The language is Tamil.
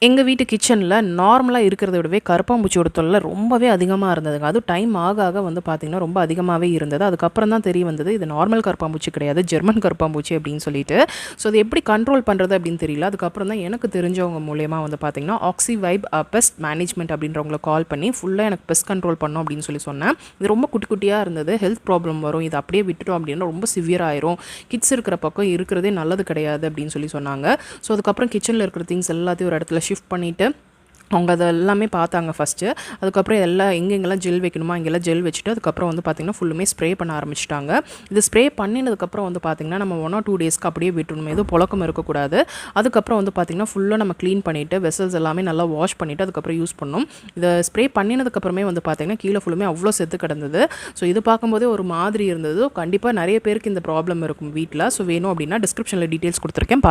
எங்கள் வீட்டு கிச்சனில் நார்மலாக இருக்கிறத விடவே கரப்பாம்பூச்சியோட தொல்லை ரொம்பவே அதிகமாக இருந்ததுங்க. அதுவும் டைம் ஆக ஆக வந்து பார்த்திங்கன்னா ரொம்ப அதிகமாகவே இருந்தது. அதுக்கப்புறம் தான் தெரிய வந்தது இது நார்மல் கரப்பாம்பூச்சி கிடையாது, ஜெர்மன் கரப்பாம்பூச்சி அப்படின்னு சொல்லிட்டு. ஸோ அது எப்படி கண்ட்ரோல் பண்ணுறது அப்படின்னு தெரியல. அதுக்கப்புறம் தான் எனக்கு தெரிஞ்சவங்க மூலயமா வந்து பார்த்திங்கன்னா OxyVibe பெஸ்ட் மேனேஜ்மெண்ட் அப்படின்றவங்கள கால் பண்ணி ஃபுல்லாக எனக்கு பெஸ்ட் கண்ட்ரோல் பண்ணோம் அப்படின்னு சொன்னேன். இது ரொம்ப குட்டி குட்டியாக இருந்தது, ஹெல்த் ப்ராப்ளம் வரும், இது அப்படியே விட்டுட்டோம் அப்படின்னா ரொம்ப சிவியர் ஆயிரும், கிட்ஸ் இருக்கிற பக்கம் இருக்கிறதே நல்லது கிடையாது அப்படின்னு சொன்னாங்க. ஸோ அதுக்கப்புறம் கிச்சனில் இருக்கிற திங்ஸ் எல்லாத்தையும் ஒரு இடத்துல ஷிஃப்ட் பண்ணிவிட்டு அவங்க அதை எல்லாமே பார்த்தாங்க ஃபஸ்ட்டு. அதுக்கப்புறம் எல்லாம் எங்கெங்கெல்லாம் ஜெல் வைக்கணுமோ அங்கெல்லாம் ஜெல் வச்சுட்டு அதுக்கப்புறம் வந்து பார்த்திங்கன்னா ஃபுல்லுமே ஸ்ப்ரே பண்ண ஆரம்பிச்சிட்டாங்க. இது ஸ்ப்ரே பண்ணினதுக்கப்புறம் வந்து பார்த்திங்கன்னா நம்ம 1 or 2 டேஸ்க்கு அப்படியே விட்டுணுமே, எதுவும் புழக்கம் இருக்கக்கூடாது. அதுக்கப்புறம் வந்து பார்த்திங்கன்னா ஃபுல்லாக நம்ம க்ளீன் பண்ணிவிட்டு வெசல்ஸ் எல்லாமே நல்லா வாஷ் பண்ணிவிட்டு அதுக்கப்புறம் யூஸ் பண்ணணும். இதை ஸ்ப்ரே பண்ணினதுக்கப்புறமே வந்து பார்த்திங்கன்னா கீழே ஃபுல்லுமே அவ்வளோ செத்து கிடந்தது. ஸோ இது பார்க்கும்போதே ஒரு மாதிரி இருந்தது. கண்டிப்பாக நிறைய பேருக்கு இந்த ப்ராப்ளம் இருக்கும் வீட்டில். ஸோ வேணும் அப்படின்னா டிஸ்கிரிப்ஷனில் டீட்டெயில்ஸ் கொடுத்துருக்கேன்.